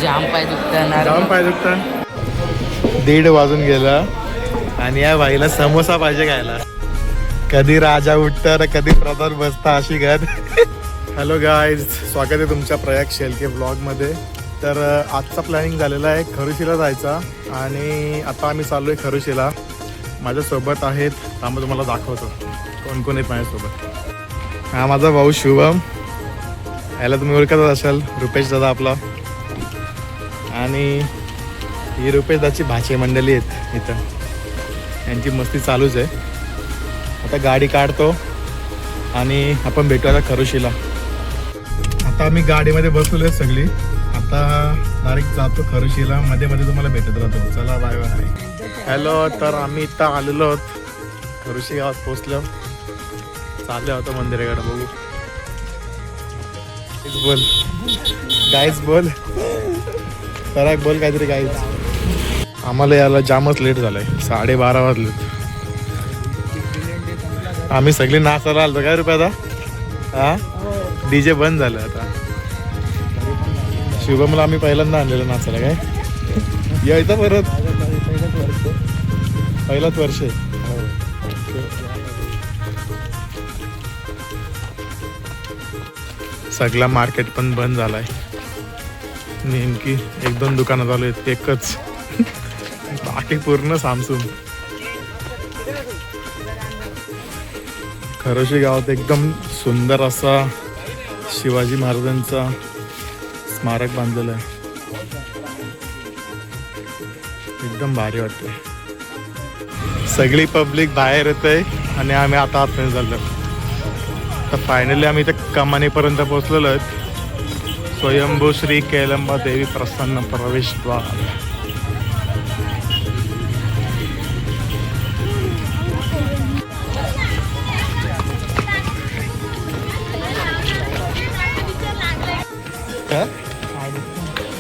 जाम पाय दुखतात. जाम पाय दुखतात. 1:30 वाजून गेला आणि या बाईला समोसा पाहिजे खायला. कधी राजा उठतं तर कधी प्रधान बसता अशी घर. हॅलो गाईज, स्वागत आहे तुमच्या प्रयाग शेलके ब्लॉगमध्ये. तर आजचा प्लॅनिंग झालेला आहे खरुशीला जायचा आणि आता आम्ही चाललो आहे खरुशीला. माझ्यासोबत आहेत, त्यामुळे तुम्हाला दाखवतो कोण कोण आहेत माझ्यासोबत. हा माझा भाऊ शुभम, याला तुम्ही ओळखतच असाल, रुपेश दादा आपला. आणि ही रुपेश दादाची भाचे मंडळी आहेत इथं, यांची मस्ती चालूच आहे. आता गाडी काढतो आणि आपण भेटू आता खरुशीला. आता आम्ही गाडीमध्ये बसलो आहे सगळी. आता डायरेक्ट जातो खरुशीला, मध्ये मध्ये तुम्हाला भेटत राहतो. चला बाय बाय. हॅलो, तर आम्ही इथं आलेलो आहोत, खरुशी गावात पोचलो. चालले होतं मंदिराकडे, बघू. बोल गाईज, बोल पराग, बोल काहीतरी गाईज. आम्हाला याला जामच लेट झालाय, 12:30 वाजलेत. आम्ही सगळे नाचायला आलो काय रुपयाला. हा, डीजे बंद झालं आता. शुभमला आम्ही पहिल्यांदा आणलेलं नाचायला. काय यायचं परत, पहिलाच वर्ष. सगळा मार्केट पण बंद झालाय. नेमकी 1-2 दुकानं चालू आहेत, एकच. बाकी पूर्ण सामसूम. खरोशी गावात एकदम सुंदर असा शिवाजी महाराजांचा स्मारक बांधलेलं आहे. एकदम भारी वाटतंय. सगळी पब्लिक बाहेर येते आणि आम्ही आता आतमध्ये चाललो. तर फायनली आम्ही इथे कमानीपर्यंत पोहोचलेलो आहेत. स्वयंभू श्री कैलंबा देवी प्रसन्न प्रवेशद्वार.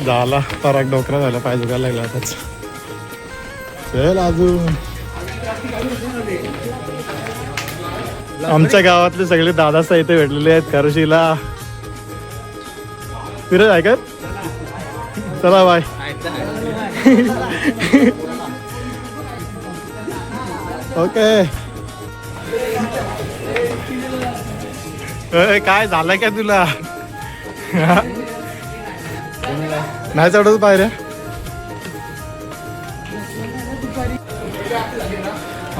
झाला पराग डोकरा झाला, पाय दुखायला लागला आताच. चल अजून. आमच्या गावातले सगळे दादासा इथे भेटलेले आहेत खरुशीला. फिरत आहे का? चला बाय. ओके. काय झालं का तुला? नाही चढत पायऱ्या.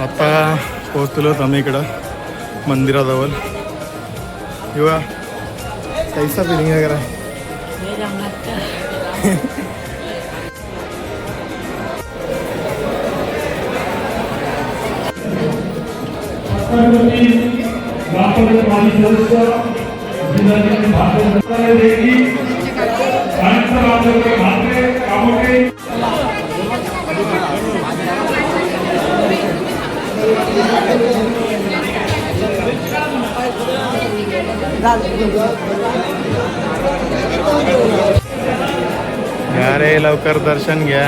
आता पोहोचलो आम्ही इकडं मंदिराजवळ. किंवा कैसा फिलिंग आहे करा. घ्या रे, लवकर दर्शन घ्या.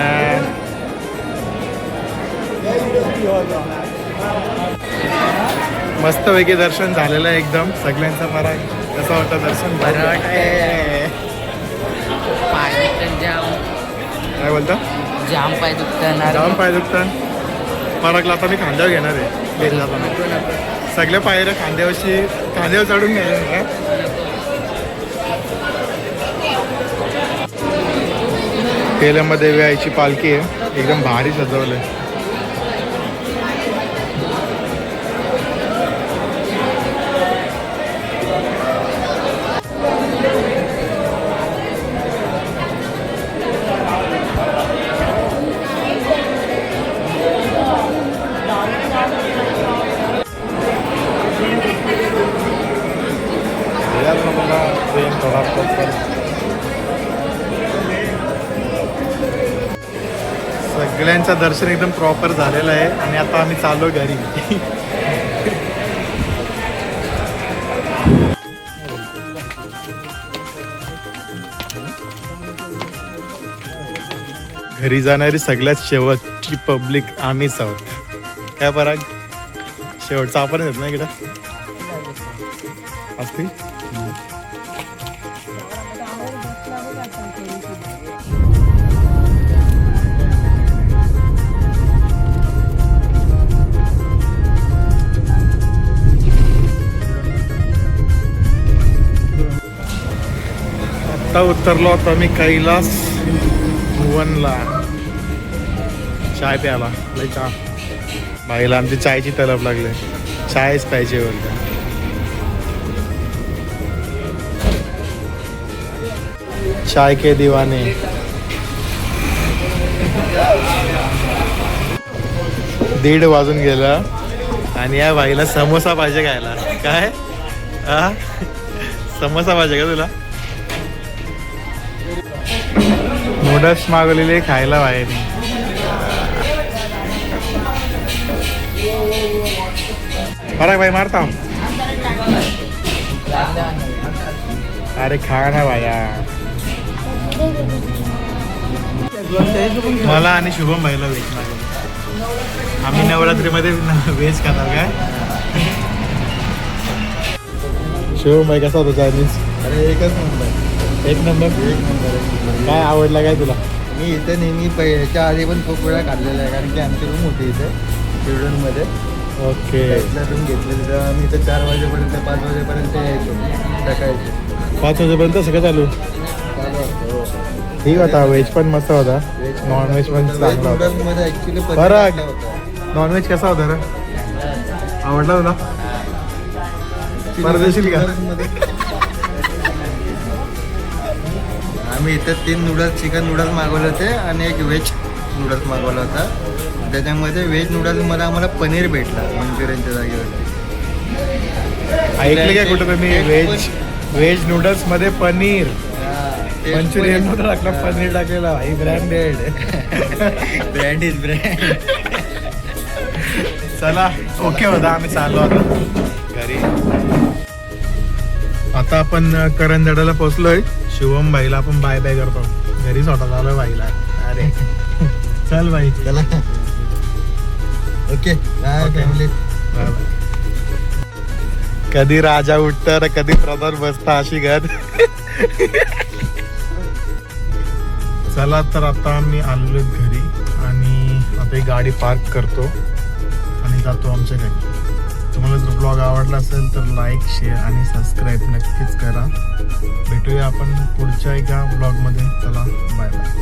मस्तपैकी दर्शन झालेलं आहे एकदम सगळ्यांचं. मला कसं वाटतं दर्शन? बरं वाटतंय. पाय दुखतात जाम. काय बोलता? जाम पाय दुखतात. जाम पाय दुखतात. परागला आता मी खांद्यावर घेणार आहे घरी जाताना. सगळ्या पायऱ्या खांद्यावर चढून घ्यायला. कैलंबा देवी आईची पालखी आहे, एकदम भारी सजवलं आहे. सगळ्यांचं दर्शन एकदम प्रॉपर झालेलं आहे आणि आता आम्ही चाललो घरी. घरी जाणारी सगळ्यात शेवटची पब्लिक आम्हीच आहोत. काय पराग, शेवटचा आपण येत ना इकडं असतील. आता उतरलो होतो मी कैलास भुवनला चाय प्यायला. लय चहा बाईला आमची चायची तलब लागली. चायच पाहिजे बोलते. चाय के दिवाने. दीड वाजून गेला आणि या बाईला समोसा पाहिजे खायला. काय समोसा पाहिजे का तुला? नूडल्स मागवलेले खायला बाहेर. अरे भाई मारता. अरे खा ना भाया. मला आणि शुभम भाईला व्हेज मागवलं. आम्ही नवरात्रीमध्ये व्हेज खाणार काय? शुभम भाई कसा होता चायनीज? अरे एकच नंबर. एक नंबर. काय आवडला काय तुला? मी इथे नेहमी ह्याच्या आधी पण खूप वेळा खाल्लेला आहे, कारण की आमची रूम होती इथे चिल्ड्रनमध्ये. ओके. रूम घेतलेली तर आम्ही इथे 4 वाजेपर्यंत 5 वाजेपर्यंत यायचो सकाळी. 5 वाजेपर्यंत सगळं चालू. ठीक होता. व्हेज पण मस्त होता. नॉनव्हेज पण चांगला होता. मध्ये ऍक्च्युली फरक. नॉनव्हेज कसा होता रे? आवडला तुला? परदेशील का? आम्ही इथे 3 नूडल्स चिकन नूडल्स मागवले होते आणि एक व्हेज नूडल्स मागवला होता. त्याच्यामध्ये व्हेज नूडल्समध्ये आम्हाला पनीर भेटला मंचुरियनच्या जागेवरती. ऐकले काय कुठं तुम्ही? व्हेज नूडल्स मध्ये पनीर. मंचुरियन मध्ये टाकला पनीर टाकलेला. भाई ब्रँडेड. Brand is brand. चला ओके होता. आम्ही चाललो होतो घरी. आता आपण करंजडाला पोहोचलोय. शुभम भाईला आपण बाय बाय करतो. घरी स्वतः झालं भाईला. अरे चल भाई. चला okay bye family. Bye bye. कधी राजा उठत तर कधी प्रधान बसता अशी गत. चला तर आता आम्ही आलेलो घरी आणि आता ही गाडी पार्क करतो आणि जातो आमच्या घरी. तुम्हाला जर ब्लॉग आवडला असेल तर लाईक शेअर आणि सबस्क्राईब नक्कीच करा. भेटूया आपण पुढच्या एका ब्लॉगमध्ये. चला बाय बाय.